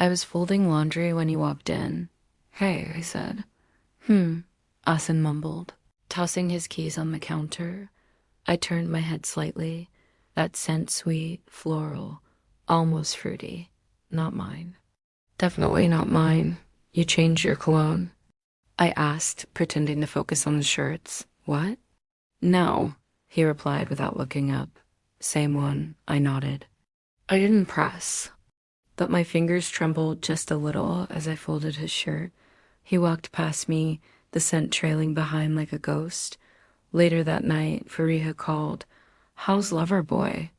I was folding laundry when he walked in. Hey, I said. Asen mumbled, tossing his keys on the counter. I turned my head slightly. That scent sweet, floral, almost fruity. Not mine. Definitely not mine. You changed your cologne. I asked, pretending to focus on the shirts. What? No, he replied without looking up. Same one, I nodded. I didn't press, but my fingers trembled just a little as I folded his shirt. He walked past me, the scent trailing behind like a ghost. Later that night, Fariha called. How's Loverboy?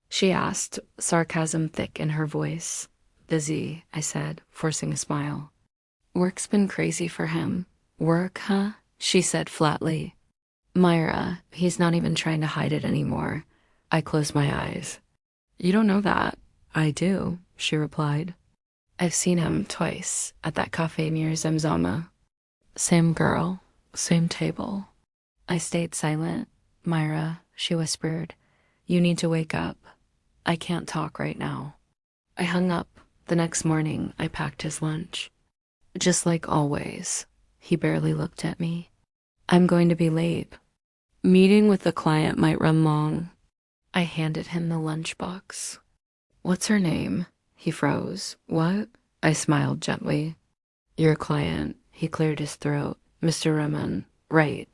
She asked, sarcasm thick in her voice. Busy, I said, forcing a smile. Work's been crazy for him. Work, huh? She said flatly. Myra, he's not even trying to hide it anymore. I closed my eyes. You don't know that. I do, she replied. I've seen him twice at that cafe near Zemzama. Same girl, same table. I stayed silent. Myra, she whispered, you need to wake up. I can't talk right now. I hung up. The next morning, I packed his lunch. Just like always, he barely looked at me. I'm going to be late. Meeting with the client might run long. I handed him the lunchbox. What's her name? He froze. What? I smiled gently. Your client. He cleared his throat. Mr. Raman. Right.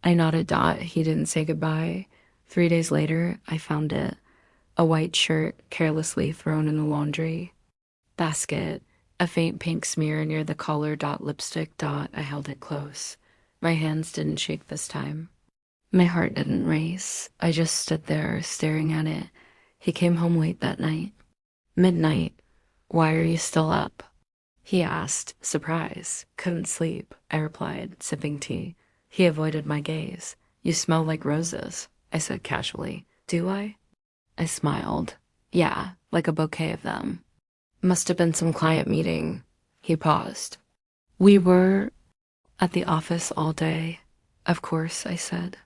I nodded. He didn't say goodbye. 3 days later, I found it. A white shirt carelessly thrown in the laundry basket. A faint pink smear near the collar. Lipstick. I held it close. My hands didn't shake this time. My heart didn't race. I just stood there staring at it. He came home late that night. Midnight. Why are you still up? He asked, surprised. Couldn't sleep, I replied, sipping tea. He avoided my gaze. You smell like roses, I said casually. Do I? I smiled. Yeah, like a bouquet of them. Must have been some client meeting. He paused. We were at the office all day. Of course, I said.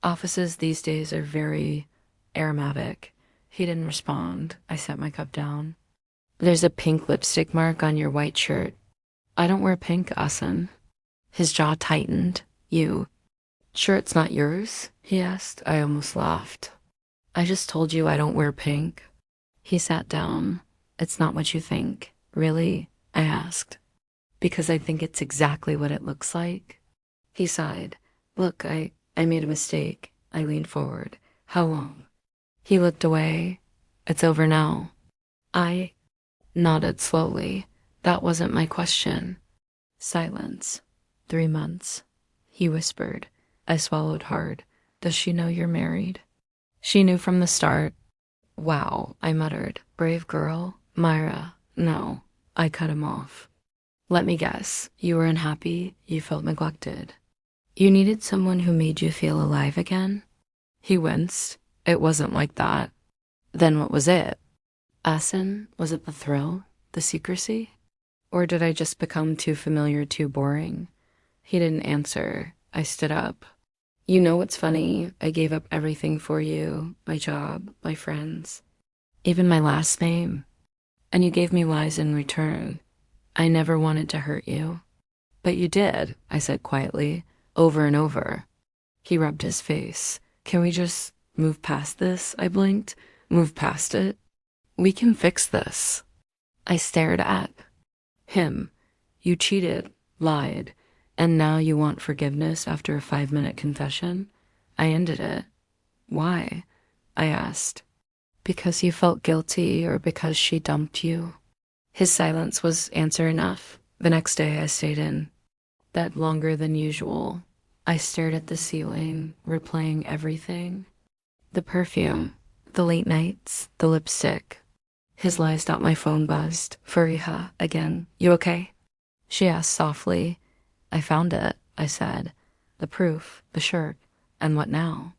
Offices these days are very aromatic. He didn't respond. I set my cup down. There's a pink lipstick mark on your white shirt. I don't wear pink, Asen. His jaw tightened. You. Sure it's not yours? He asked. I almost laughed. I just told you I don't wear pink. He sat down. It's not what you think. Really? I asked. Because I think it's exactly what it looks like. He sighed. Look, I made a mistake. I leaned forward. How long? He looked away. It's over now. I nodded slowly. That wasn't my question. Silence. 3 months. He whispered. I swallowed hard. Does she know you're married? She knew from the start. Wow, I muttered. Brave girl. Myra, no. I cut him off. Let me guess. You were unhappy. You felt neglected. You needed someone who made you feel alive again? He winced. It wasn't like that. Then what was it? Asen, was it the thrill? The secrecy? Or did I just become too familiar, too boring? He didn't answer. I stood up. You know what's funny? I gave up everything for you. My job, my friends, even my last name. And you gave me lies in return. I never wanted to hurt you. But you did, I said quietly, over and over. He rubbed his face. Can we just move past this? I blinked. Move past it? We can fix this. I stared at him. You cheated, lied, and now you want forgiveness after a 5-minute confession? I ended it. Why? I asked. Because you felt guilty or because she dumped you? His silence was answer enough. The next day I stayed in bed longer than usual. I stared at the ceiling, replaying everything. The perfume, the late nights, the lipstick. His lies thought my phone buzzed. Fariha, again. You okay? She asked softly. I found it, I said. The proof, the shirt. And what now?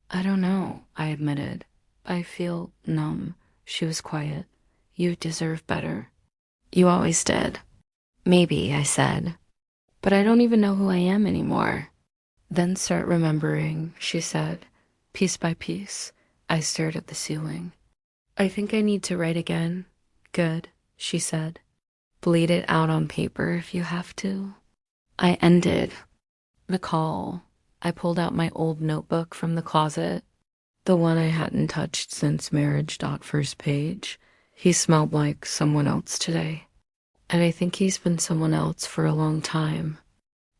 I don't know, I admitted. I feel numb. She was quiet. You deserve better. You always did. Maybe, I said. But I don't even know who I am anymore. Then start remembering, she said. Piece by piece, I stared at the ceiling. I think I need to write again. Good, she said. Bleed it out on paper if you have to. I ended the call. I pulled out my old notebook from the closet, the one I hadn't touched since marriage. First page. He smelled like someone else today. And I think he's been someone else for a long time.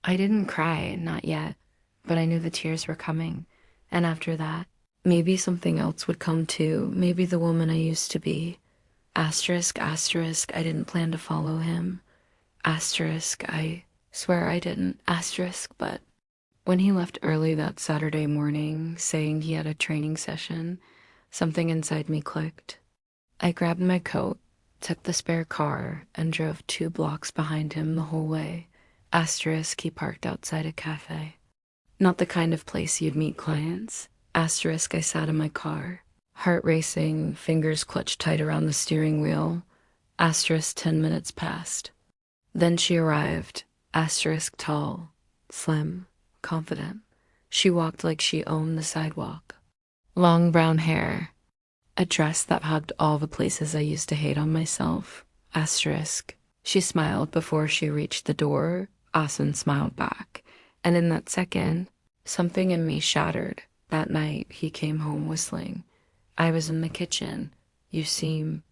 I didn't cry, not yet, but I knew the tears were coming. And after that, maybe something else would come too. Maybe the woman I used to be. Asterisk, asterisk, I didn't plan to follow him. Asterisk, I swear I didn't. Asterisk, but when he left early that Saturday morning, saying he had a training session, something inside me clicked. I grabbed my coat, took the spare car, and drove 2 blocks behind him the whole way. Asterisk, he parked outside a cafe. Not the kind of place you'd meet clients. Asterisk, I sat in my car, heart racing, fingers clutched tight around the steering wheel. Asterisk, 10 minutes passed. Then she arrived. Asterisk, tall, slim, confident. She walked like she owned the sidewalk. Long brown hair. A dress that hugged all the places I used to hate on myself. Asterisk. She smiled before she reached the door. Asen smiled back. And in that second, something in me shattered. That night, he came home whistling. I was in the kitchen. You seem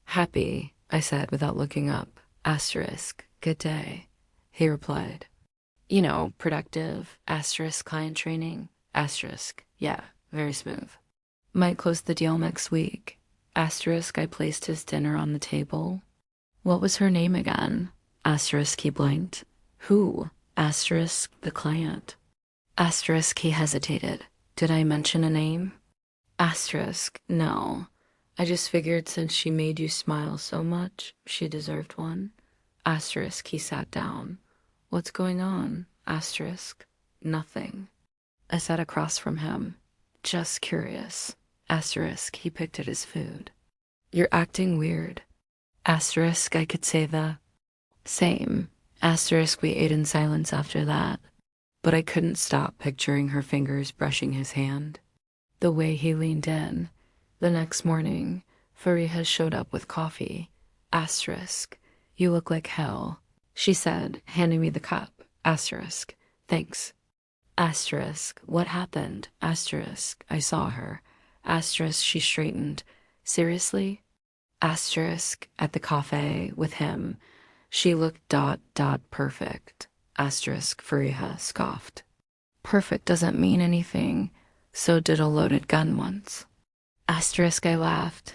happy, I said without looking up. Asterisk. Good day. He replied. You know, productive. Asterisk, client training. Asterisk. Yeah, very smooth. Might close the deal next week. Asterisk, I placed his dinner on the table. What was her name again? Asterisk, he blinked. Who? Asterisk, the client. Asterisk, he hesitated. Did I mention a name? Asterisk, no. I just figured since she made you smile so much, she deserved one. Asterisk, he sat down. What's going on? Asterisk, nothing. I sat across from him. Just curious. Asterisk, he picked at his food. You're acting weird. Asterisk, I could say the same. Asterisk, we ate in silence after that. But I couldn't stop picturing her fingers brushing his hand. The way he leaned in. The next morning, Fariha showed up with coffee. Asterisk, you look like hell, she said, handing me the cup. Asterisk, thanks. Asterisk, what happened? Asterisk, I saw her. Asterisk, she straightened. Seriously? Asterisk, at the cafe with him. She looked ... perfect. Asterisk, Fariha scoffed. Perfect doesn't mean anything. So did a loaded gun once. Asterisk, I laughed.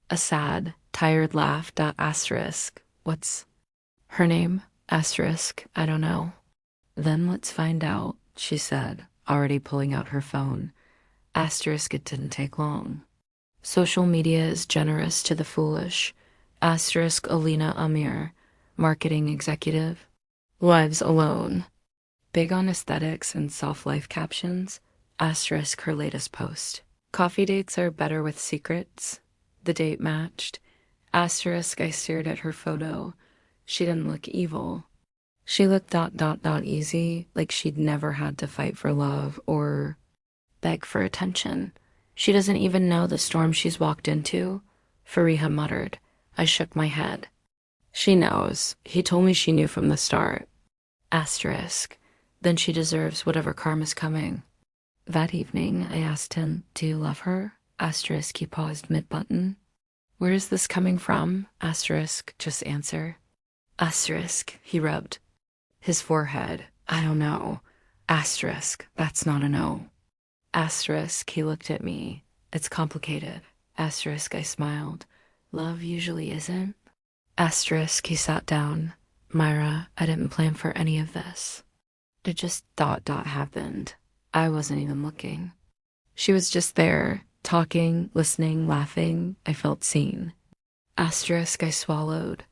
A sad, tired laugh. Asterisk, what's her name? Asterisk, I don't know. Then let's find out, she said, already pulling out her phone. Asterisk, it didn't take long. Social media is generous to the foolish. Asterisk, Alina Amir, marketing executive. Lives alone. Big on aesthetics and self-life captions. Asterisk, her latest post. Coffee dates are better with secrets. The date matched. Asterisk, I stared at her photo. She didn't look evil. She looked ... easy, like she'd never had to fight for love or beg for attention. She doesn't even know the storm she's walked into, Fariha muttered. I shook my head. She knows. He told me she knew from the start. Asterisk. Then she deserves whatever karma's coming. That evening, I asked him, do you love her? Asterisk, he paused mid-button. Where is this coming from? Asterisk, just answer. Asterisk, he rubbed his forehead. I don't know. Asterisk, that's not a no. Asterisk, he looked at me. It's complicated. Asterisk, I smiled. Love usually isn't. Asterisk, he sat down. Myra, I didn't plan for any of this. It just ... happened. I wasn't even looking. She was just there, talking, listening, laughing. I felt seen. Asterisk, I swallowed.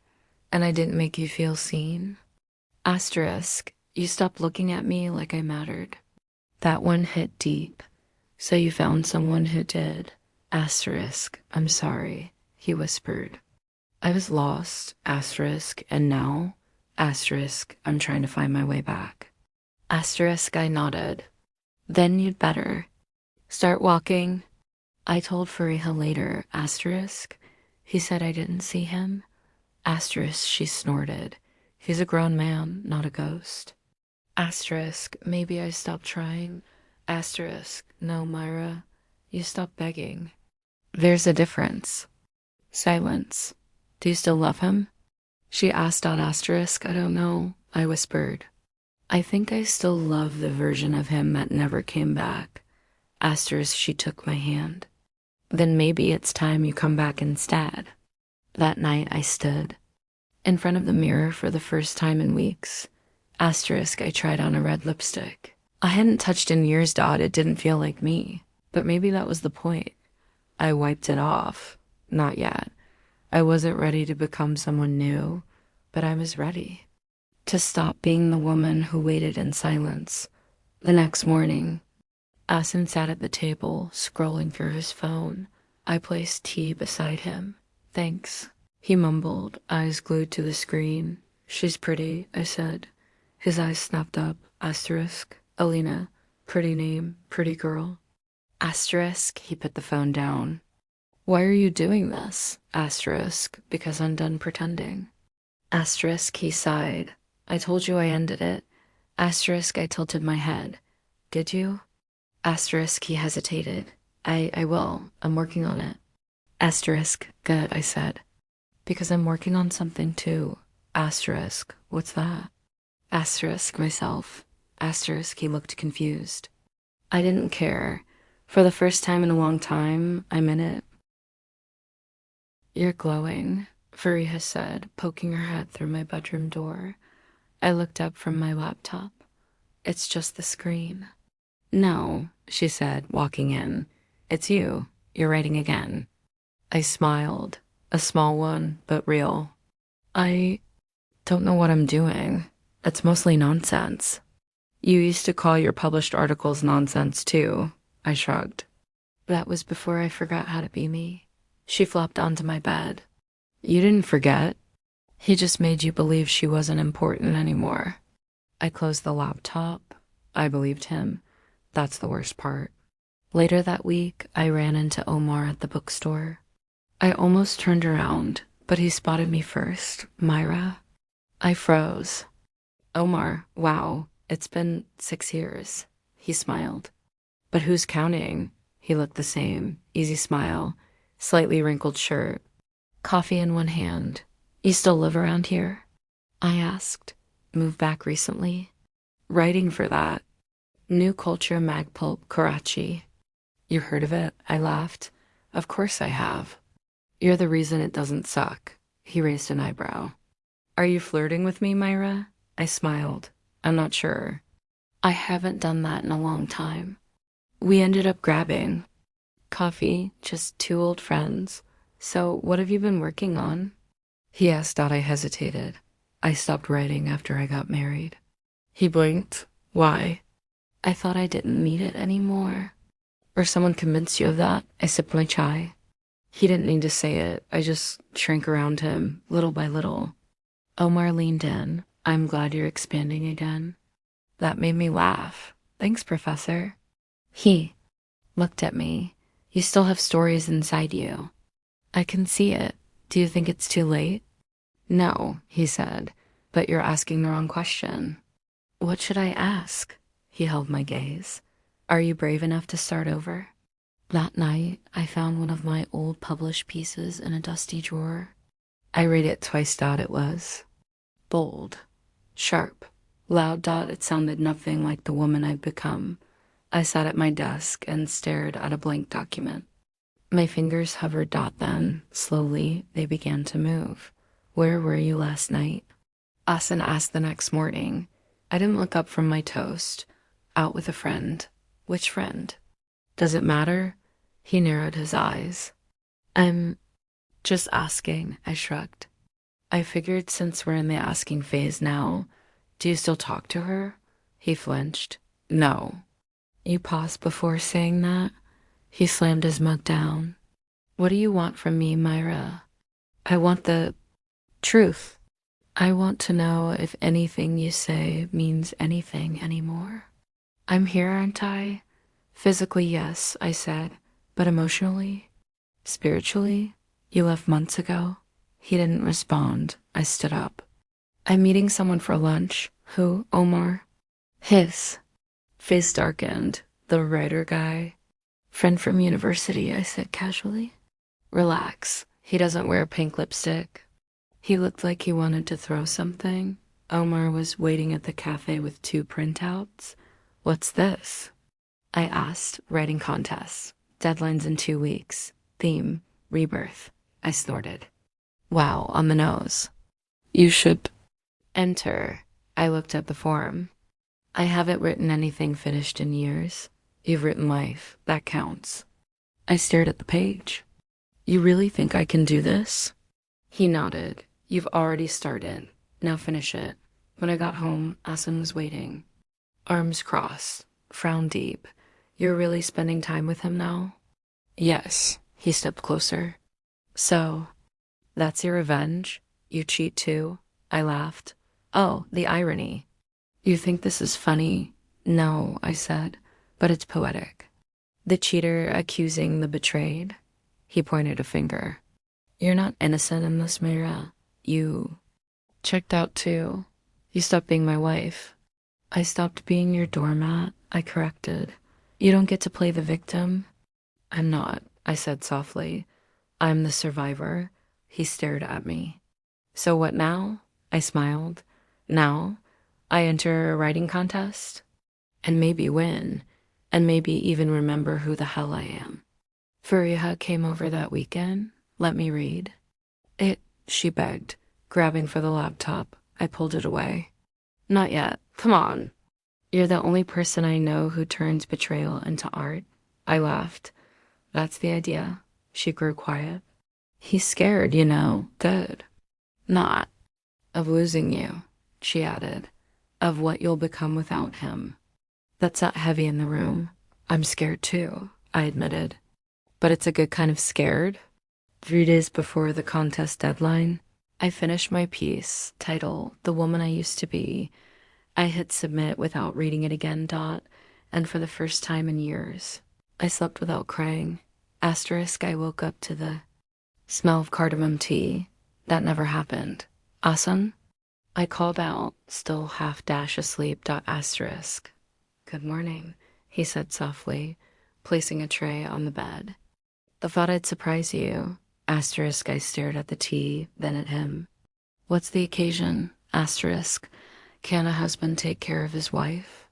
And I didn't make you feel seen? Asterisk, you stopped looking at me like I mattered. That one hit deep. So you found someone who did. Asterisk, I'm sorry, he whispered. I was lost, asterisk, and now, asterisk, I'm trying to find my way back. Asterisk, I nodded. Then you'd better start walking. I told Fariha later, asterisk. He said I didn't see him. Asterisk, she snorted. He's a grown man, not a ghost. Asterisk, maybe I stopped trying. Asterisk, no, Myra. You stopped begging. There's a difference. Silence. Do you still love him? She asked on asterisk. I don't know, I whispered. I think I still love the version of him that never came back. Asterisk, she took my hand. Then maybe it's time you come back instead. That night I stood in front of the mirror for the first time in weeks. Asterisk, I tried on a red lipstick. I hadn't touched in years, Dot. It didn't feel like me. But maybe that was the point. I wiped it off. Not yet. I wasn't ready to become someone new, but I was ready to stop being the woman who waited in silence. The next morning, Asen sat at the table, scrolling through his phone. I placed tea beside him. Thanks, he mumbled, eyes glued to the screen. She's pretty, I said. His eyes snapped up. Asterisk, Alina. Pretty name, pretty girl. Asterisk, he put the phone down. Why are you doing this? Asterisk, because I'm done pretending. Asterisk, he sighed. I told you I ended it. Asterisk, I tilted my head. Did you? Asterisk, he hesitated. I will. I'm working on it. Asterisk, good, I said. Because I'm working on something too. Asterisk, what's that? Asterisk, myself. Asterisk, he looked confused. I didn't care. For the first time in a long time, I'm in it. You're glowing, Fariha said, poking her head through my bedroom door. I looked up from my laptop. It's just the screen. No, she said, walking in. It's you. You're writing again. I smiled. A small one, but real. I don't know what I'm doing. It's mostly nonsense. You used to call your published articles nonsense, too. I shrugged. That was before I forgot how to be me. She flopped onto my bed. You didn't forget. He just made you believe she wasn't important anymore. I closed the laptop. I believed him. That's the worst part. Later that week, I ran into Omar at the bookstore. I almost turned around, but he spotted me first. Myra. I froze. Omar, wow, it's been 6 years. He smiled. But who's counting? He looked the same. Easy smile. Slightly wrinkled shirt. Coffee in one hand. You still live around here? I asked. Moved back recently? Writing for that. New Culture Magpulp, Karachi. You heard of it? I laughed. Of course I have. You're the reason it doesn't suck. He raised an eyebrow. Are you flirting with me, Myra? I smiled. I'm not sure. I haven't done that in a long time. We ended up grabbing. Coffee, just two old friends. So what have you been working on? He asked. I hesitated. I stopped writing after I got married. He blinked. Why? I thought I didn't need it anymore. Or someone convinced you of that? I sipped my chai. He didn't need to say it. I just shrank around him, little by little. Omar leaned in. I'm glad you're expanding again. That made me laugh. Thanks, Professor. He looked at me. You still have stories inside you. I can see it. Do you think it's too late? No, he said, but you're asking the wrong question. What should I ask? He held my gaze. Are you brave enough to start over? That night, I found one of my old published pieces in a dusty drawer. I read it twice. It was bold, sharp, loud. It sounded nothing like the woman I'd become. I sat at my desk and stared at a blank document. My fingers hovered. Then, slowly, they began to move. Where were you last night? Asen asked the next morning. I didn't look up from my toast. Out with a friend. Which friend? Does it matter? He narrowed his eyes. I'm just asking, I shrugged. I figured since we're in the asking phase now, do you still talk to her? He flinched. No. You paused before saying that? He slammed his mug down. What do you want from me, Myra? I want the truth. I want to know if anything you say means anything anymore. I'm here, aren't I? Physically, yes, I said. But emotionally? Spiritually? You left months ago? He didn't respond. I stood up. I'm meeting someone for lunch. Who? Omar? His face darkened. The writer guy. Friend from university, I said casually. Relax. He doesn't wear pink lipstick. He looked like he wanted to throw something. Omar was waiting at the cafe with 2 printouts. What's this? I asked. Writing contests. Deadlines in 2 weeks. Theme, Rebirth. I snorted. Wow, on the nose. You should enter. I looked at the form. I haven't written anything finished in years. You've written life. That counts. I stared at the page. You really think I can do this? He nodded. You've already started. Now finish it. When I got home, Asim was waiting. Arms crossed. Frown deep. You're really spending time with him now? Yes. He stepped closer. So, that's your revenge? You cheat too? I laughed. Oh, the irony. You think this is funny? No, I said, but it's poetic. The cheater accusing the betrayed. He pointed a finger. You're not innocent in this, Mira. You checked out too. You stopped being my wife. I stopped being your doormat, I corrected. You don't get to play the victim. I'm not, I said softly. I'm the survivor. He stared at me. So what now? I smiled. Now, I enter a writing contest? And maybe win. And maybe even remember who the hell I am. Fariha came over that weekend. Let me read. She begged, grabbing for the laptop. I pulled it away. Not yet. Come on. You're the only person I know who turns betrayal into art. I laughed. That's the idea. She grew quiet. He's scared, you know. Good. Not. Of losing you, she added. Of what you'll become without him. That sat heavy in the room. I'm scared too, I admitted. But it's a good kind of scared. 3 days before the contest deadline, I finished my piece, title, The Woman I Used to Be. I hit submit without reading it again, and for the first time in years, I slept without crying. Asterisk, I woke up to the smell of cardamom tea. That never happened. Asan? I called out, still half asleep, asterisk. Good morning, he said softly, placing a tray on the bed. The thought I'd surprise you. Asterisk, I stared at the tea, then at him. What's the occasion? Asterisk, can a husband take care of his wife?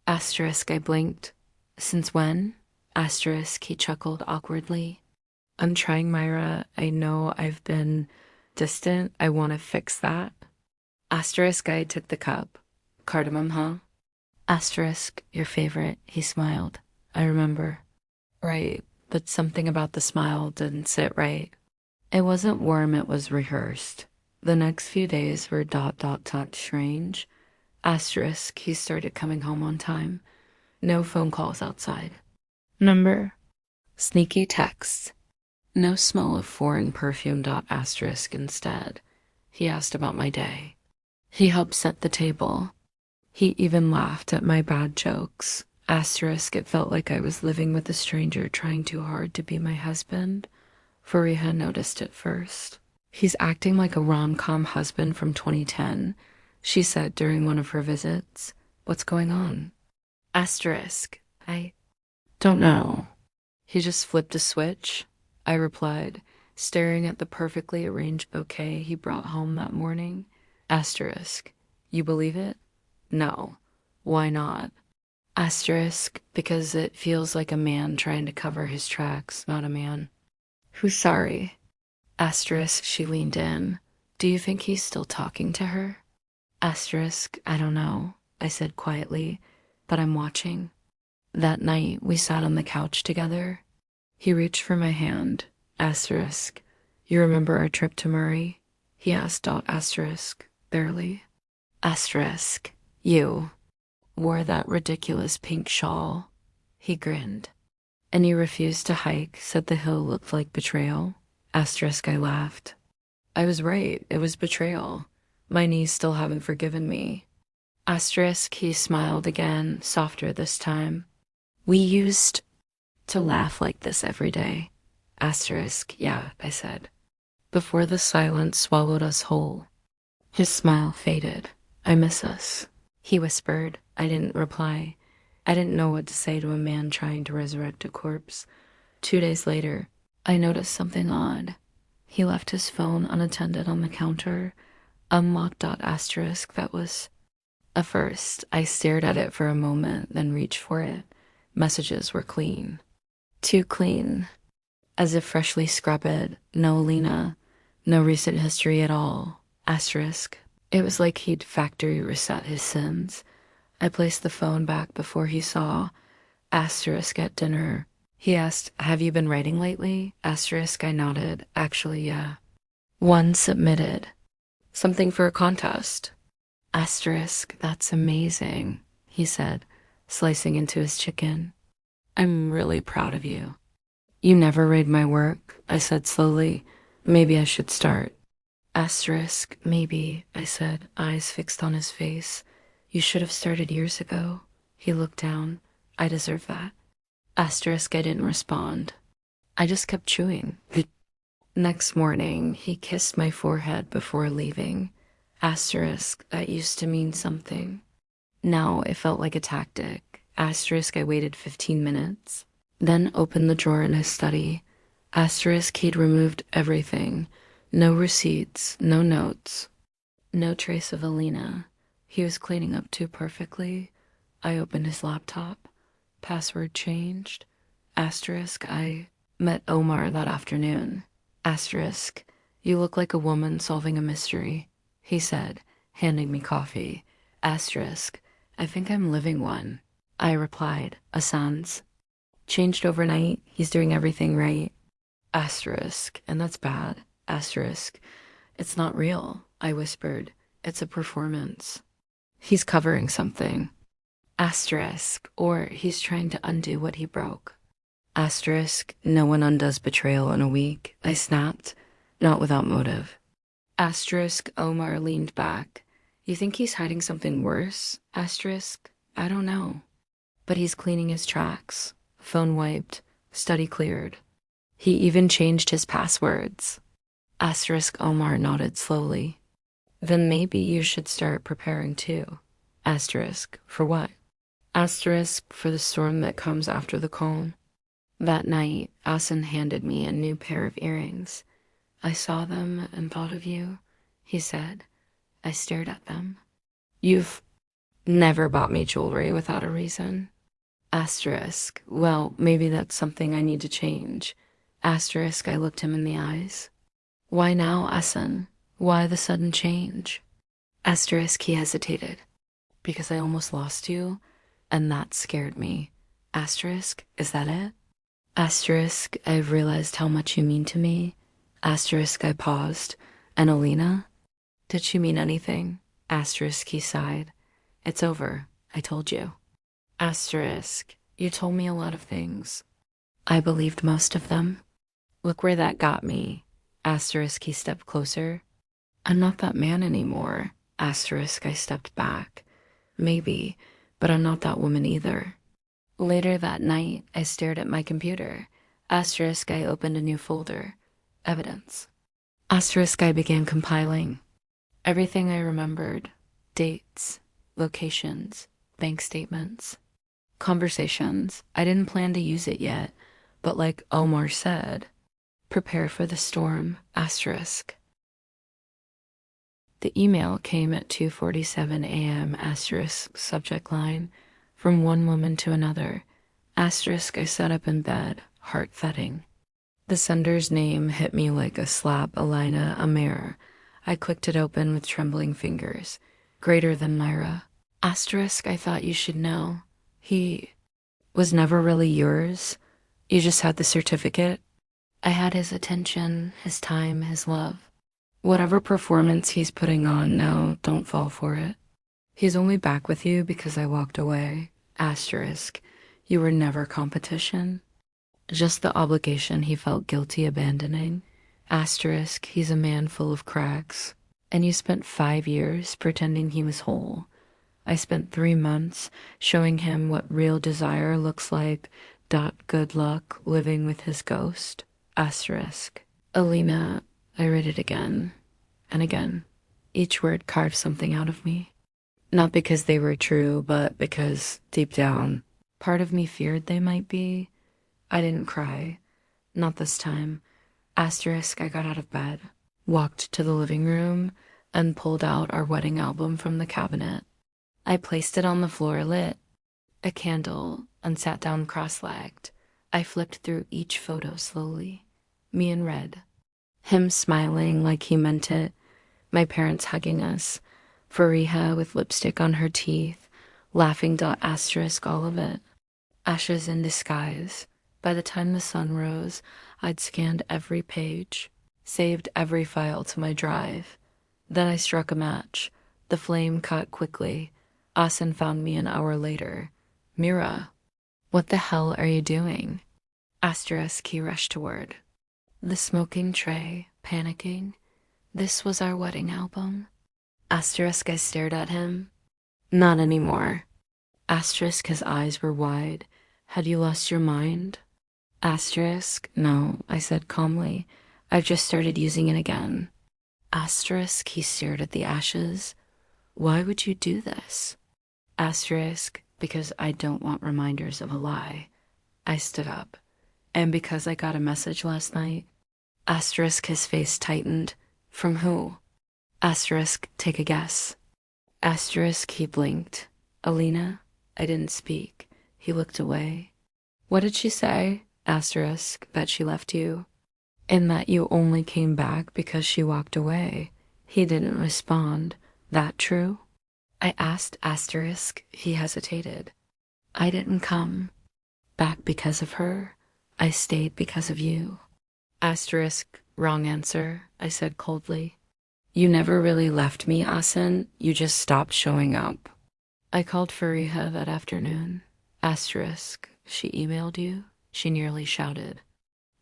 Asterisk, I blinked. Since when? Asterisk, he chuckled awkwardly. I'm trying, Myra. I know I've been distant. I want to fix that. Asterisk, I took the cup. Cardamom, huh? Asterisk, your favorite, he smiled. I remember. Right, but something about the smile didn't sit right. It wasn't warm, it was rehearsed. The next few days were ... strange. Asterisk, he started coming home on time. No phone calls outside. Number? Sneaky texts. No smell of foreign perfume ... asterisk instead. He asked about my day. He helped set the table. He even laughed at my bad jokes. Asterisk, it felt like I was living with a stranger trying too hard to be my husband. Fariha noticed it first. He's acting like a rom-com husband from 2010, she said during one of her visits. What's going on? Asterisk, I don't know. He just flipped a switch, I replied, staring at the perfectly arranged bouquet he brought home that morning. Asterisk, you believe it? No. Why not? Asterisk, because it feels like a man trying to cover his tracks, not a man. Who's sorry? Asterisk, she leaned in. Do you think he's still talking to her? Asterisk, I don't know, I said quietly, but I'm watching. That night, we sat on the couch together. He reached for my hand. Asterisk, you remember our trip to Murray? He asked. Asterisk, barely. Asterisk, you wore that ridiculous pink shawl. He grinned. And you refused to hike, said the hill looked like betrayal. Asterisk, I laughed. I was right, it was betrayal. My knees still haven't forgiven me. Asterisk, he smiled again, softer this time. We used to laugh like this every day. Asterisk, yeah, I said. before the silence swallowed us whole. His smile faded. I miss us, he whispered. I didn't reply. I didn't know what to say to a man trying to resurrect a corpse. 2 days later, I noticed something odd. He left his phone unattended on the counter, a mock dot asterisk that was... At first, I stared at it for a moment, then reached for it. Messages were clean. Too clean. As if freshly scrubbed. No Lena. No recent history at all. Asterisk. It was like he'd factory reset his sins. I placed the phone back before he saw. Asterisk at dinner. He asked, have you been writing lately? Asterisk, I nodded. Actually, yeah. One submitted. Something for a contest. Asterisk, that's amazing, he said, slicing into his chicken. I'm really proud of you. You never read my work, I said slowly. Maybe I should start. Asterisk, maybe, I said, eyes fixed on his face. You should have started years ago. He looked down. I deserve that. Asterisk, I didn't respond. I just kept chewing. Next morning, he kissed my forehead before leaving. Asterisk, that used to mean something. Now it felt like a tactic. Asterisk, I waited 15 minutes. Then opened the drawer in his study. Asterisk, he'd removed everything. No receipts, no notes. No trace of Alina. He was cleaning up too perfectly. I opened his laptop. Password changed. Asterisk, I met Omar that afternoon. Asterisk, you look like a woman solving a mystery, he said, handing me coffee. Asterisk, I think I'm living one. I replied, a sans. Changed overnight, he's doing everything right. Asterisk, and that's bad. Asterisk, it's not real, I whispered. It's a performance. He's covering something. Asterisk, or he's trying to undo what he broke. Asterisk, no one undoes betrayal in a week, I snapped, not without motive. Asterisk, Omar leaned back. You think he's hiding something worse? Asterisk, I don't know. But he's cleaning his tracks. Phone wiped, study cleared. He even changed his passwords. Asterisk, Omar nodded slowly. Then maybe you should start preparing too. Asterisk, for what? Asterisk, for the storm that comes after the calm. That night, Asen handed me a new pair of earrings. I saw them and thought of you, he said. I stared at them. You've never bought me jewelry without a reason. Asterisk, well, maybe that's something I need to change. Asterisk, I looked him in the eyes. Why now, Asen? Why the sudden change? Asterisk, he hesitated. Because I almost lost you, and that scared me. Asterisk, is that it? Asterisk, I've realized how much you mean to me. Asterisk, I paused. And Alina? Did she mean anything? Asterisk, he sighed. It's over, I told you. Asterisk, you told me a lot of things. I believed most of them. Look where that got me. Asterisk, he stepped closer. I'm not that man anymore. Asterisk, I stepped back. Maybe, but I'm not that woman either. Later that night, I stared at my computer. Asterisk, I opened a new folder. Evidence. Asterisk, I began compiling. Everything I remembered. Dates, locations, bank statements, conversations. I didn't plan to use it yet, but like Omar said, prepare for the storm. Asterisk. The email came at 2:47 a.m. Asterisk, subject line, from one woman to another. Asterisk, I sat up in bed, heart thudding. The sender's name hit me like a slap, Alina Amir. I clicked it open with trembling fingers. Greater than Myra. Asterisk, I thought you should know. He was never really yours. You just had the certificate. I had his attention, his time, his love. Whatever performance he's putting on now, don't fall for it. He's only back with you because I walked away. Asterisk, you were never competition. Just the obligation he felt guilty abandoning. Asterisk, he's a man full of cracks. And you spent 5 years pretending he was whole. I spent 3 months showing him what real desire looks like. Good luck living with his ghost. Asterisk. Alina, I read it again and again. Each word carved something out of me. Not because they were true, but because, deep down, part of me feared they might be. I didn't cry. Not this time. Asterisk, I got out of bed, walked to the living room, and pulled out our wedding album from the cabinet. I placed it on the floor, lit a candle, and sat down cross-legged. I flipped through each photo slowly. Me in red. Him smiling like he meant it. My parents hugging us. Fariha with lipstick on her teeth. Laughing dot asterisk all of it. Ashes in disguise. By the time the sun rose, I'd scanned every page. Saved every file to my drive. Then I struck a match. The flame caught quickly. Asen found me an hour later. Mira, what the hell are you doing? Asterisk, he rushed toward the smoking tray, panicking. This was our wedding album. Asterisk, I stared at him. Not anymore. Asterisk, his eyes were wide. Had you lost your mind? Asterisk, no, I said calmly. I've just started using it again. Asterisk, he stared at the ashes. Why would you do this? Asterisk, because I don't want reminders of a lie. I stood up. And because I got a message last night. Asterisk, his face tightened. From who? Asterisk, take a guess. Asterisk, he blinked. Alina? I didn't speak. He looked away. What did she say? Asterisk, that she left you. And that you only came back because she walked away. He didn't respond. That true? I asked Asterisk. He hesitated. I didn't come back because of her. I stayed because of you. Asterisk, wrong answer, I said coldly. You never really left me, Asen. You just stopped showing up. I called Fariha that afternoon. Asterisk, she emailed you? She nearly shouted.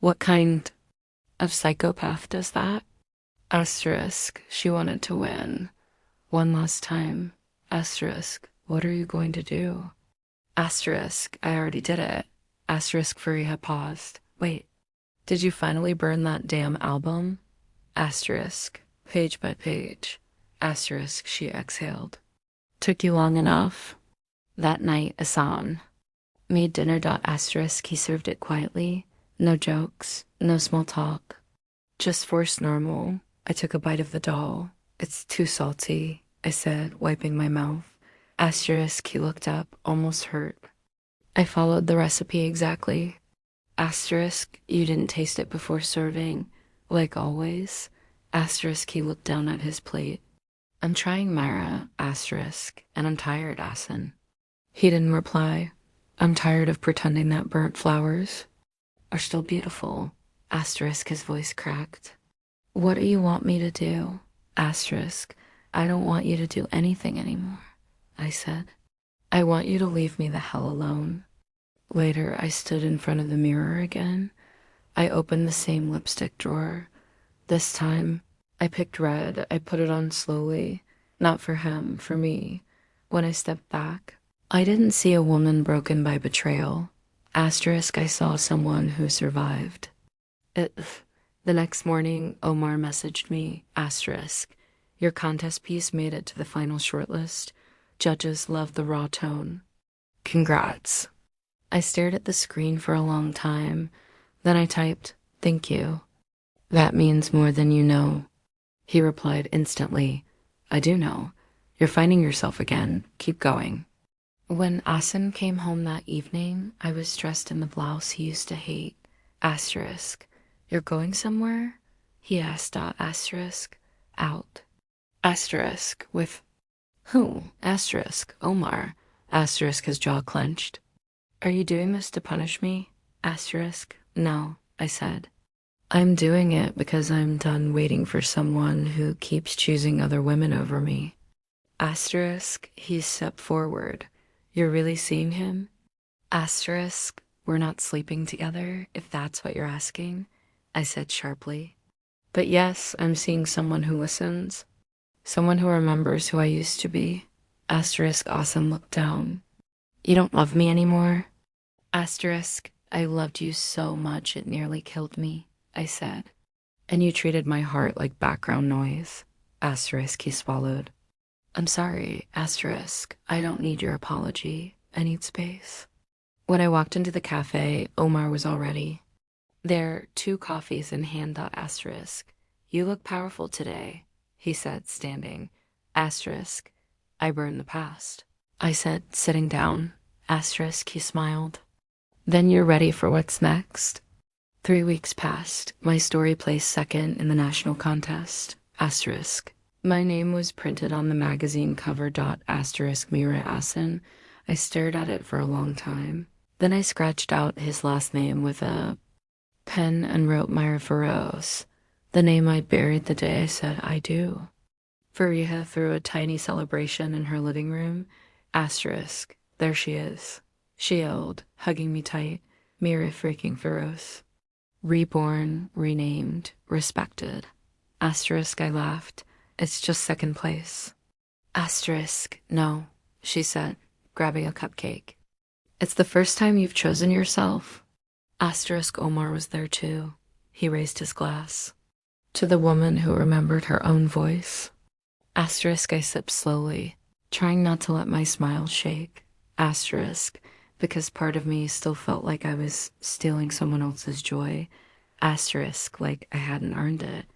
What kind of psychopath does that? Asterisk, she wanted to win. One last time. Asterisk, what are you going to do? Asterisk, I already did it. Asterisk, Fariha paused. Wait, did you finally burn that damn album? Asterisk, page by page. Asterisk, she exhaled. Took you long enough. That night, Asan made dinner. Asterisk, he served it quietly. No jokes, no small talk. Just forced normal. I took a bite of the dal. It's too salty, I said, wiping my mouth. Asterisk, he looked up, almost hurt. I followed the recipe exactly. Asterisk, you didn't taste it before serving, like always. Asterisk, he looked down at his plate. I'm trying Mara, asterisk, and I'm tired, Asen. He didn't reply. I'm tired of pretending that burnt flowers are still beautiful. Asterisk, his voice cracked. What do you want me to do? Asterisk, I don't want you to do anything anymore, I said. I want you to leave me the hell alone. Later, I stood in front of the mirror again. I opened the same lipstick drawer. This time, I picked red. I put it on slowly. Not for him, for me. When I stepped back, I didn't see a woman broken by betrayal. Asterisk, I saw someone who survived. The next morning, Omar messaged me, asterisk, your contest piece made it to the final shortlist. Judges loved the raw tone. Congrats. I stared at the screen for a long time. Then I typed, thank you. That means more than you know. He replied instantly, I do know. You're finding yourself again. Keep going. When Asen came home that evening, I was dressed in the blouse he used to hate. Asterisk. You're going somewhere? He asked, asterisk. Out. Asterisk. With who? Asterisk. Omar. Asterisk, his jaw clenched. Are you doing this to punish me? Asterisk. No, I said. I'm doing it because I'm done waiting for someone who keeps choosing other women over me. Asterisk, he stepped forward. You're really seeing him? Asterisk, we're not sleeping together, if that's what you're asking, I said sharply. But yes, I'm seeing someone who listens. Someone who remembers who I used to be. Asterisk, Asen looked down. You don't love me anymore? Asterisk, I loved you so much it nearly killed me, I said. And you treated my heart like background noise. Asterisk, he swallowed. I'm sorry, asterisk. I don't need your apology. I need space. When I walked into the cafe, Omar was all ready. There, 2 coffees in hand. Asterisk. You look powerful today, he said, standing. Asterisk. I burned the past. I said, sitting down. Asterisk, he smiled. Then you're ready for what's next? 3 weeks passed. My story placed second in the national contest. Asterisk. My name was printed on the magazine cover. Asterisk, Mira Asin. I stared at it for a long time. Then I scratched out his last name with a pen and wrote Myra Feroz, the name I buried the day I said I do. Fariha threw a tiny celebration in her living room. Asterisk. There she is. She yelled, hugging me tight. Mira freaking Feroz. Reborn, renamed, respected. Asterisk, I laughed. It's just second place. Asterisk, no, she said, grabbing a cupcake. It's the first time you've chosen yourself. Asterisk, Omar was there too. He raised his glass. To the woman who remembered her own voice. Asterisk, I sipped slowly, trying not to let my smile shake. Asterisk, because part of me still felt like I was stealing someone else's joy. Asterisk, like I hadn't earned it.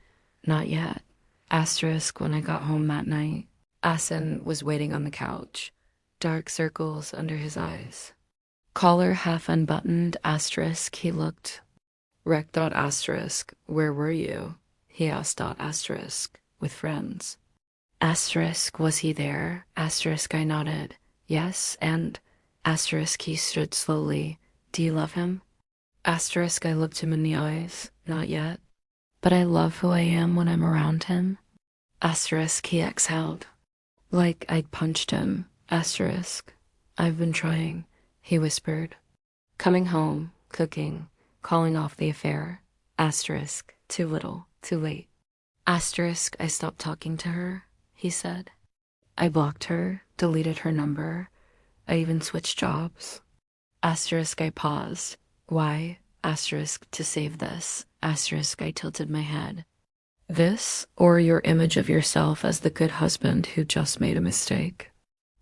Not yet. Asterisk, when I got home that night, Asen was waiting on the couch, dark circles under his eyes. Collar half unbuttoned. Asterisk, he looked. Rec. Asterisk, where were you? He asked. Asterisk, with friends. Asterisk, was he there? Asterisk, I nodded. Yes, and... Asterisk, he stood slowly. Do you love him? Asterisk, I looked him in the eyes. Not yet. But I love who I am when I'm around him. Asterisk, he exhaled. Like I'd punched him. Asterisk, I've been trying, he whispered. Coming home, cooking, calling off the affair. Asterisk, too little, too late. Asterisk, I stopped talking to her, he said. I blocked her, deleted her number. I even switched jobs. Asterisk, I paused. Why? Asterisk, to save this. Asterisk, I tilted my head. This, or your image of yourself as the good husband who just made a mistake?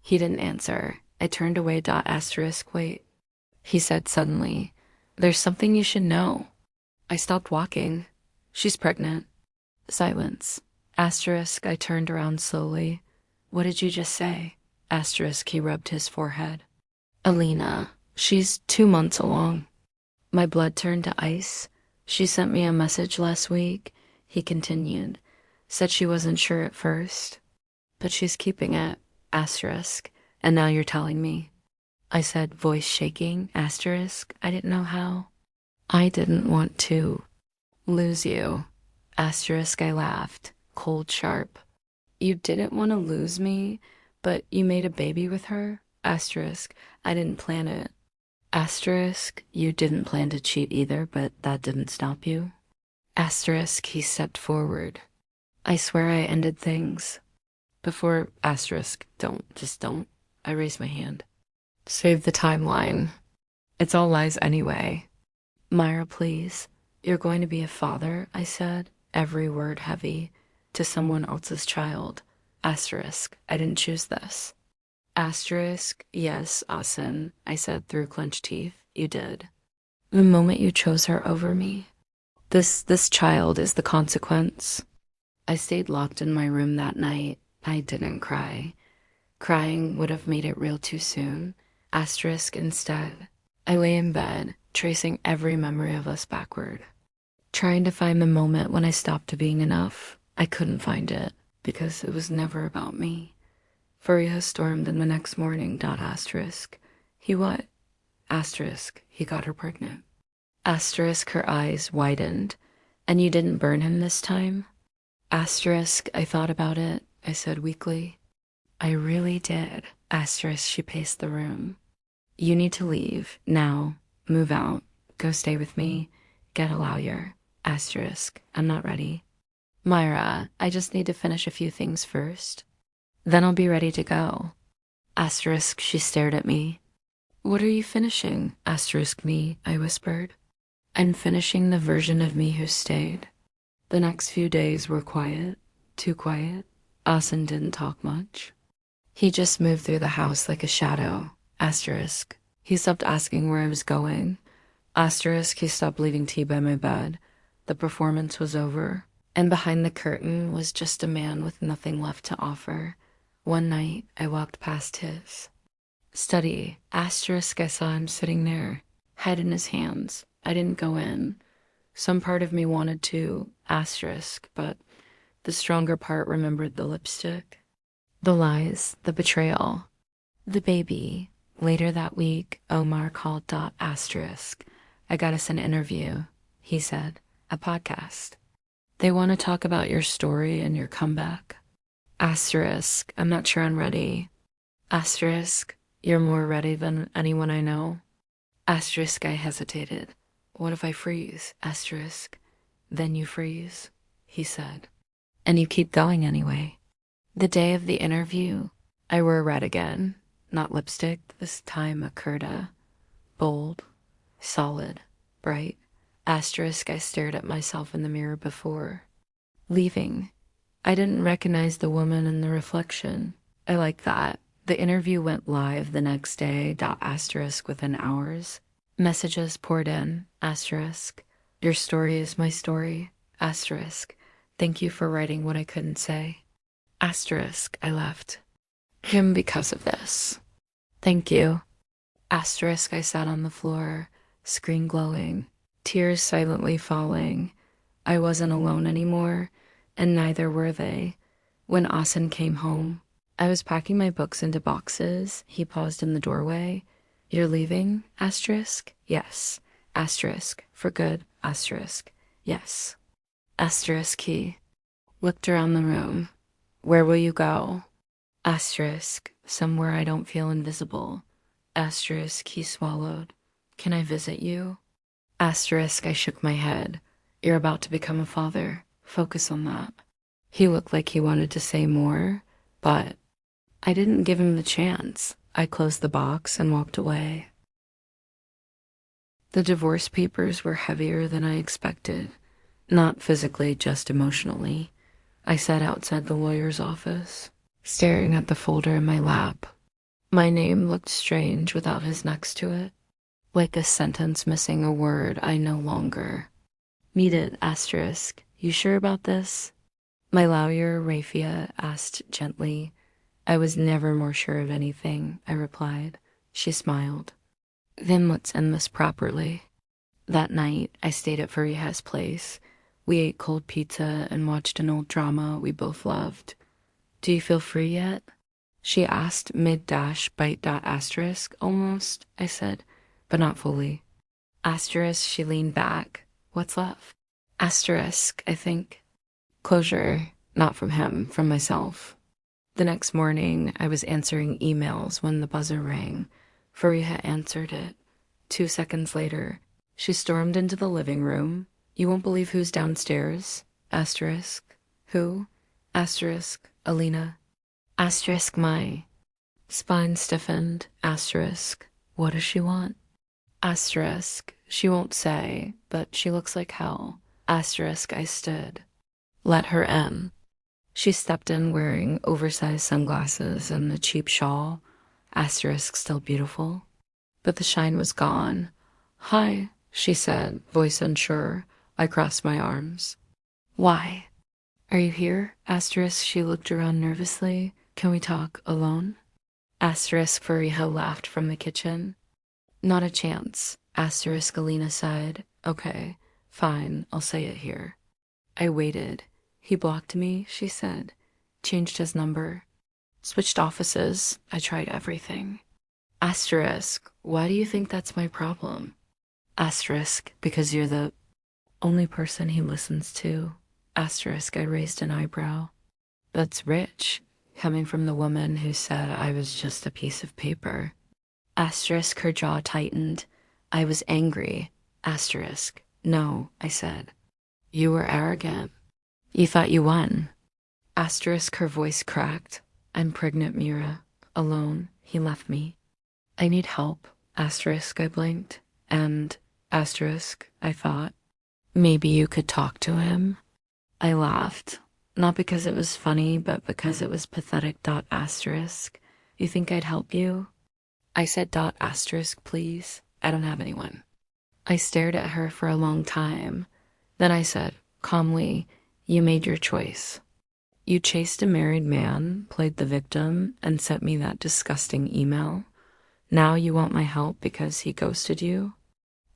He didn't answer. I turned away. Asterisk, wait. He said suddenly, there's something you should know. I stopped walking. She's pregnant. Silence. Asterisk, I turned around slowly. What did you just say? Asterisk, he rubbed his forehead. Alina, she's 2 months along. My blood turned to ice. She sent me a message last week, he continued. Said she wasn't sure at first. But she's keeping it. Asterisk. And now you're telling me. I said, voice shaking. Asterisk. I didn't know how. I didn't want to lose you. Asterisk, I laughed. Cold, sharp. You didn't want to lose me, but you made a baby with her? Asterisk. I didn't plan it. Asterisk, you didn't plan to cheat either, but that didn't stop you. Asterisk, he stepped forward. I swear I ended things. Before, asterisk, just don't. I raised my hand. Save the timeline. It's all lies anyway. Myra, please. You're going to be a father, I said, every word heavy, to someone else's child. Asterisk, I didn't choose this. Asterisk, yes, Asen, I said through clenched teeth. You did. The moment you chose her over me. This child is the consequence. I stayed locked in my room that night. I didn't cry. Crying would have made it real too soon. Asterisk, instead. I lay in bed, tracing every memory of us backward. Trying to find the moment when I stopped being enough. I couldn't find it, because it was never about me. Fariha stormed in the next morning. Asterisk. He what? Asterisk. He got her pregnant. Asterisk, her eyes widened. And you didn't burn him this time? Asterisk, I thought about it, I said weakly. I really did. Asterisk, she paced the room. You need to leave, now. Move out. Go stay with me. Get a lawyer. Asterisk, I'm not ready. Myra, I just need to finish a few things first. Then I'll be ready to go. Asterisk, she stared at me. What are you finishing? Asterisk me, I whispered. I'm finishing the version of me who stayed. The next few days were quiet, too quiet. Asen didn't talk much. He just moved through the house like a shadow. Asterisk. He stopped asking where I was going. Asterisk, he stopped leaving tea by my bed. The performance was over, and behind the curtain was just a man with nothing left to offer. One night, I walked past his study. Asterisk, I saw him sitting there, head in his hands. I didn't go in. Some part of me wanted to, asterisk, but the stronger part remembered the lipstick. The lies, the betrayal, the baby. Later that week, Omar called asterisk. I got us an interview, he said, a podcast. They want to talk about your story and your comeback. Asterisk, I'm not sure I'm ready. Asterisk, you're more ready than anyone I know. Asterisk, I hesitated. What if I freeze? Asterisk, then you freeze, he said. And you keep going anyway. The day of the interview, I wore red again. Not lipstick, this time a kurta. Bold, solid, bright. Asterisk, I stared at myself in the mirror before. Leaving. I didn't recognize the woman in the reflection. I like that. The interview went live the next day, asterisk within hours. Messages poured in, asterisk. Your story is my story, asterisk. Thank you for writing what I couldn't say. Asterisk, I left. Him because of this. Thank you. Asterisk, I sat on the floor, screen glowing, tears silently falling. I wasn't alone anymore, and neither were they. When Asen came home, I was packing my books into boxes. He paused in the doorway. You're leaving, asterisk? Yes. Asterisk, for good, asterisk. Yes. Asterisk, he looked around the room. Where will you go? Asterisk, somewhere I don't feel invisible. Asterisk, he swallowed. Can I visit you? Asterisk, I shook my head. You're about to become a father. Focus on that. He looked like he wanted to say more, but I didn't give him the chance. I closed the box and walked away. The divorce papers were heavier than I expected. Not physically, just emotionally. I sat outside the lawyer's office, staring at the folder in my lap. My name looked strange without his next to it, like a sentence missing a word I no longer needed, asterisk. You sure about this? My lawyer, Rafia, asked gently. I was never more sure of anything, I replied. She smiled. Then let's end this properly. That night, I stayed at Fariha's place. We ate cold pizza and watched an old drama we both loved. Do you feel free yet? She asked mid-bite asterisk, almost, I said, but not fully. Asterisk, she leaned back. What's left? Asterisk, I think. Closure, not from him, from myself. The next morning, I was answering emails when the buzzer rang. Fariha answered it. 2 seconds later, she stormed into the living room. You won't believe who's downstairs. Asterisk. Who? Asterisk. Alina. Asterisk my. Spine stiffened. Asterisk. What does she want? Asterisk. She won't say, but she looks like hell. Asterisk. I stood. Let her in. She stepped in wearing oversized sunglasses and a cheap shawl. Asterisk still beautiful. But the shine was gone. Hi, she said, voice unsure. I crossed my arms. Why? Are you here? Asterisk, she looked around nervously. Can we talk alone? Asterisk, Fariha laughed from the kitchen. Not a chance. Asterisk, Alina sighed. Okay, fine, I'll say it here. I waited. He blocked me, she said. Changed his number. Switched offices. I tried everything. Asterisk, why do you think that's my problem? Asterisk, because you're the only person he listens to. Asterisk, I raised an eyebrow. That's rich, coming from the woman who said I was just a piece of paper. Asterisk, her jaw tightened. I was angry. Asterisk, no, I said. You were arrogant. You thought you won. Asterisk, her voice cracked. I'm pregnant, Mira. Alone. He left me. I need help. Asterisk, I blinked. And, asterisk, I thought. Maybe you could talk to him. I laughed. Not because it was funny, but because it was pathetic. Asterisk. You think I'd help you? I said asterisk, please. I don't have anyone. I stared at her for a long time. Then I said, calmly, you made your choice. You chased a married man, played the victim, and sent me that disgusting email. Now you want my help because he ghosted you?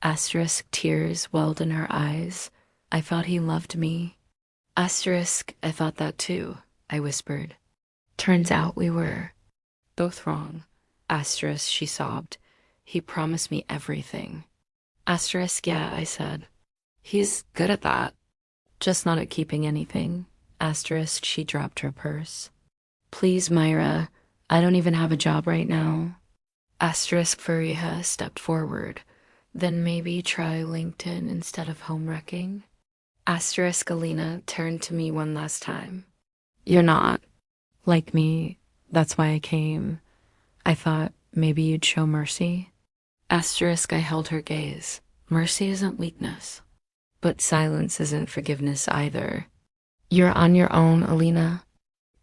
Asterisk, tears welled in her eyes. I thought he loved me. Asterisk, I thought that too, I whispered. Turns out we were both wrong. Asterisk, she sobbed. He promised me everything. Asterisk, yeah, I said. He's good at that. Just not at keeping anything. Asterisk, she dropped her purse. Please, Myra, I don't even have a job right now. Asterisk, Fariha stepped forward. Then maybe try LinkedIn instead of home wrecking. Asterisk, Alina turned to me one last time. You're not like me. That's why I came. I thought maybe you'd show mercy. Asterisk, I held her gaze. Mercy isn't weakness. But silence isn't forgiveness either. You're on your own, Alina.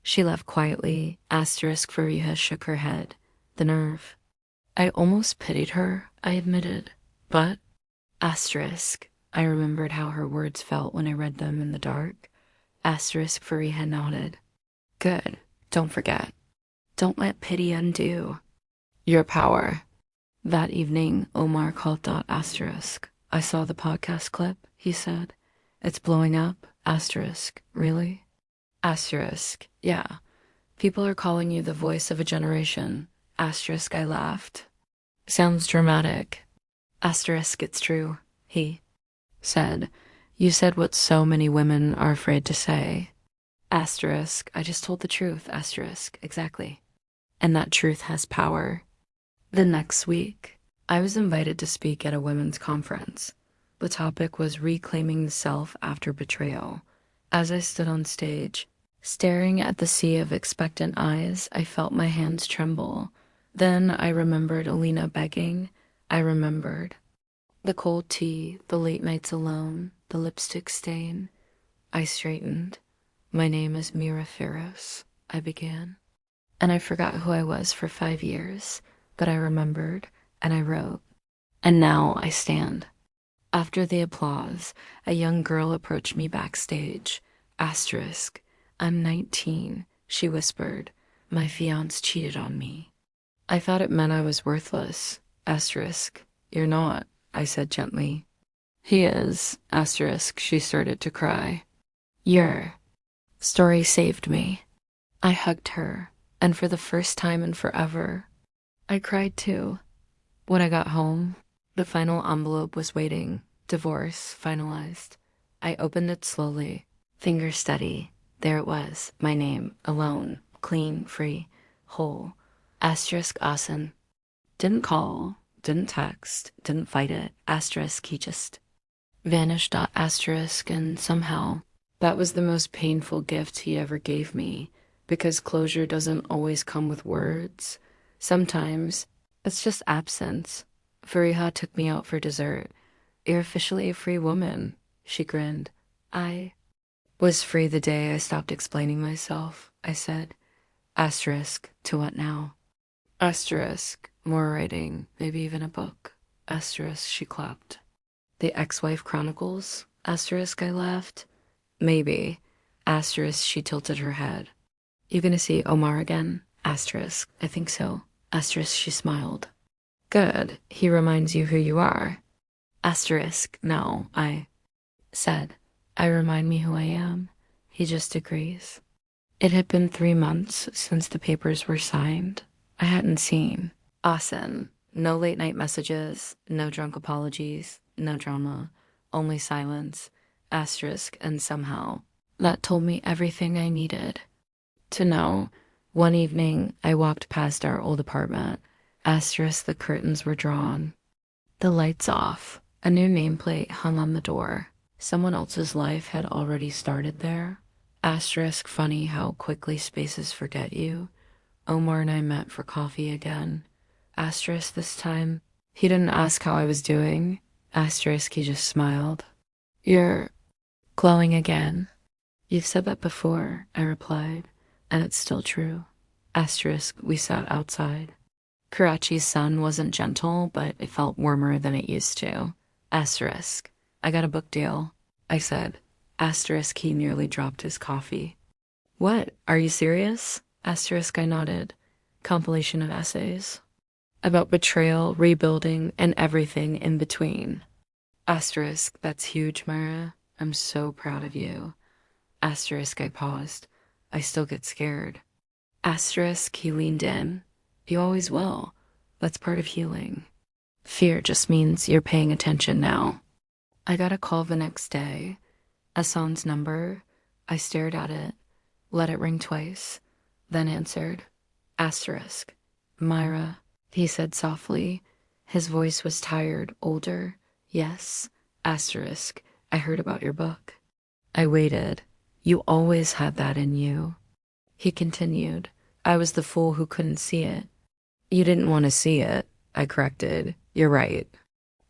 She left quietly. Asterisk, Fariha shook her head. The nerve. I almost pitied her, I admitted. But, asterisk, I remembered how her words felt when I read them in the dark. Asterisk, Fariha nodded. Good. Don't forget. Don't let pity undo your power. That evening, Omar called asterisk. I saw the podcast clip, he said. It's blowing up. Asterisk. Really? Asterisk. Yeah. People are calling you the voice of a generation. Asterisk, I laughed. Sounds dramatic. Asterisk, it's true, he said. You said what so many women are afraid to say. Asterisk, I just told the truth. Asterisk, exactly. And that truth has power. The next week, I was invited to speak at a women's conference. The topic was reclaiming the self after betrayal. As I stood on stage, staring at the sea of expectant eyes, I felt my hands tremble. Then I remembered Alina begging. I remembered the cold tea, the late nights alone, the lipstick stain. I straightened. My name is Mira Feroz, I began. And I forgot who I was for 5 years, but I remembered, and I wrote. And now I stand. After the applause, a young girl approached me backstage. Asterisk, I'm 19, she whispered. My fiancé cheated on me. I thought it meant I was worthless. Asterisk, you're not, I said gently. He is. Asterisk, she started to cry. Your story saved me. I hugged her, and for the first time in forever, I cried too. When I got home, the final envelope was waiting. Divorce, finalized. I opened it slowly, finger steady. There it was, my name, alone, clean, free, whole. Asterisk, Asen. Didn't call, didn't text, didn't fight it. Asterisk, he just vanished. Asterisk, and somehow, that was the most painful gift he ever gave me, because closure doesn't always come with words. Sometimes it's just absence. Fariha took me out for dessert. You're officially a free woman, she grinned. I was free the day I stopped explaining myself, I said. Asterisk, to what now? Asterisk, more writing, maybe even a book. Asterisk, she clapped. The Ex-Wife Chronicles? Asterisk, I laughed. Maybe. Asterisk, she tilted her head. You gonna see Omar again? Asterisk, I think so. Asterisk, she smiled. Good, he reminds you who you are. Asterisk, no, I said. I remind me who I am. He just agrees. It had been 3 months since the papers were signed. I hadn't seen Asen. No late night messages, no drunk apologies, no drama, only silence. Asterisk, and somehow that told me everything I needed to know. One evening, I walked past our old apartment. Asterisk, the curtains were drawn, the lights off. A new nameplate hung on the door. Someone else's life had already started there. Asterisk, funny how quickly spaces forget you. Omar and I met for coffee again. Asterisk, this time, he didn't ask how I was doing. Asterisk, he just smiled. You're glowing again. You've said that before, I replied, and it's still true. Asterisk, we sat outside. Karachi's sun wasn't gentle, but it felt warmer than it used to. Asterisk, I got a book deal, I said. Asterisk, he nearly dropped his coffee. What? Are you serious? Asterisk, I nodded. Compilation of essays. About betrayal, rebuilding, and everything in between. Asterisk, that's huge, Myra. I'm so proud of you. Asterisk, I paused. I still get scared. Asterisk, he leaned in. You always will. That's part of healing. Fear just means you're paying attention now. I got a call the next day. Hassan's number. I stared at it, let it ring twice, then answered. Asterisk. Myra, he said softly. His voice was tired, older. Yes. Asterisk. I heard about your book. I waited. You always had that in you. He continued. I was the fool who couldn't see it. You didn't want to see it, I corrected. You're right.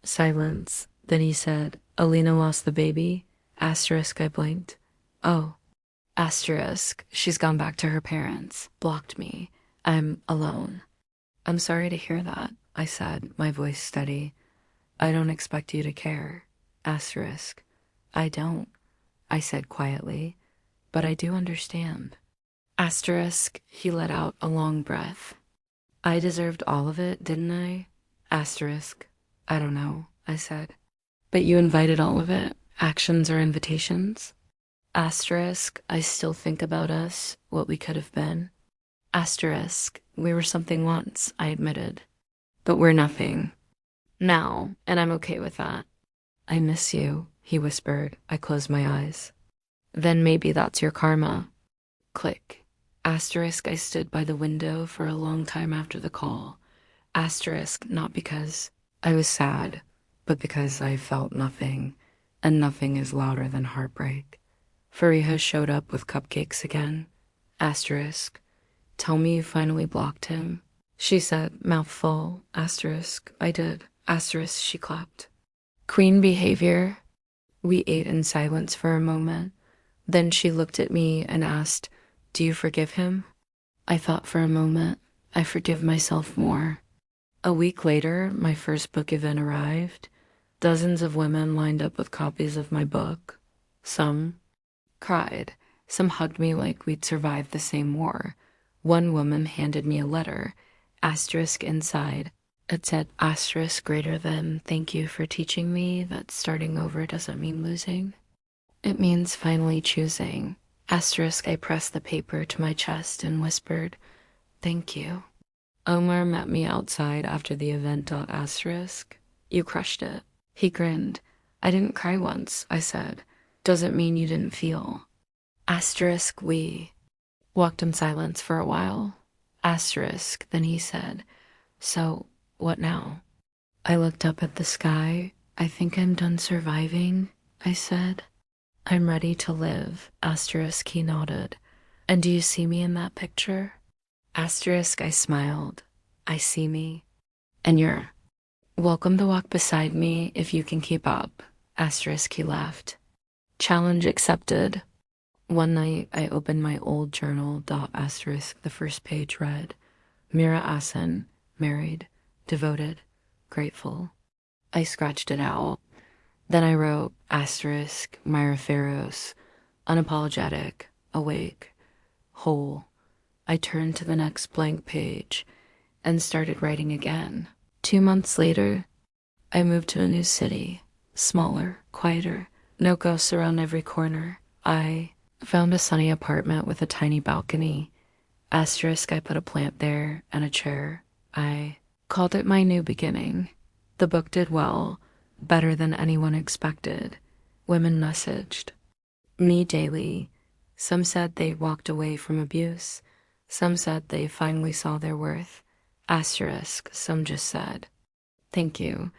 Silence. Then he said, Alina lost the baby? Asterisk, I blinked. Oh. Asterisk, she's gone back to her parents. Blocked me. I'm alone. I'm sorry to hear that, I said, my voice steady. I don't expect you to care. Asterisk. I don't, I said quietly, but I do understand. Asterisk, he let out a long breath. I deserved all of it, didn't I? Asterisk. I don't know, I said. But you invited all of it. Actions or invitations? Asterisk, I still think about us, what we could have been. Asterisk, we were something once, I admitted. But we're nothing now, and I'm okay with that. I miss you, he whispered. I closed my eyes. Then maybe that's your karma. Click. Asterisk, I stood by the window for a long time after the call. Asterisk, not because I was sad, but because I felt nothing, and nothing is louder than heartbreak. Fariha showed up with cupcakes again. Asterisk, tell me you finally blocked him. She said, mouth full. Asterisk, I did. Asterisk, she clapped. Queen behavior. We ate in silence for a moment. Then she looked at me and asked, do you forgive him? I thought for a moment. I forgive myself more. A week later, my first book event arrived. Dozens of women lined up with copies of my book. Some cried. Some hugged me like we'd survived the same war. One woman handed me a letter, asterisk inside. It said asterisk greater than thank you for teaching me that starting over doesn't mean losing. It means finally choosing. Asterisk, I pressed the paper to my chest and whispered, thank you. Omar met me outside after the event. Asterisk, you crushed it. He grinned. I didn't cry once, I said. Doesn't mean you didn't feel. Asterisk, we walked in silence for a while. Asterisk, then he said, so what now? I looked up at the sky. I think I'm done surviving, I said. I'm ready to live. Asterisk, he nodded. And do you see me in that picture? Asterisk, I smiled. I see me. And you're welcome to walk beside me if you can keep up. Asterisk, he laughed. Challenge accepted. One night, I opened my old journal. Asterisk, the first page read, Mira Asen, married, devoted, grateful. I scratched it out. Then I wrote, asterisk, Myra Faros, unapologetic, awake, whole. I turned to the next blank page and started writing again. 2 months later, I moved to a new city, smaller, quieter, no ghosts around every corner. I found a sunny apartment with a tiny balcony. Asterisk, I put a plant there and a chair. I called it my new beginning. The book did well, better than anyone expected. Women messaged me daily. Some said they walked away from abuse. Some said they finally saw their worth. Asterisk, some just said, thank you.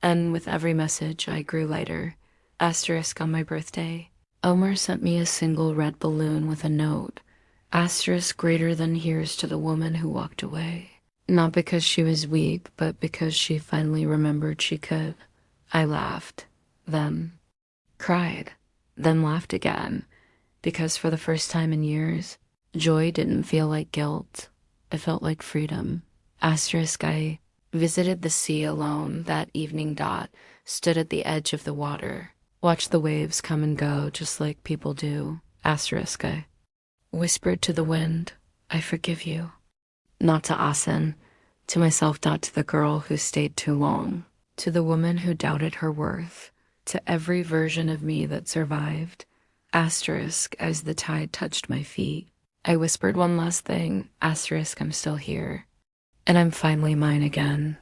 And with every message, I grew lighter. Asterisk, on my birthday, Omar sent me a single red balloon with a note. Asterisk, greater than here's to the woman who walked away. Not because she was weak, but because she finally remembered she could. I laughed, then cried, then laughed again. Because for the first time in years, joy didn't feel like guilt. It felt like freedom. Asterisk, I visited the sea alone that evening. Stood at the edge of the water. Watched the waves come and go just like people do. Asterisk, I whispered to the wind, I forgive you. Not to Asen, to myself, not to the girl who stayed too long, to the woman who doubted her worth, to every version of me that survived. Asterisk, as the tide touched my feet, I whispered one last thing. Asterisk, I'm still here. And I'm finally mine again.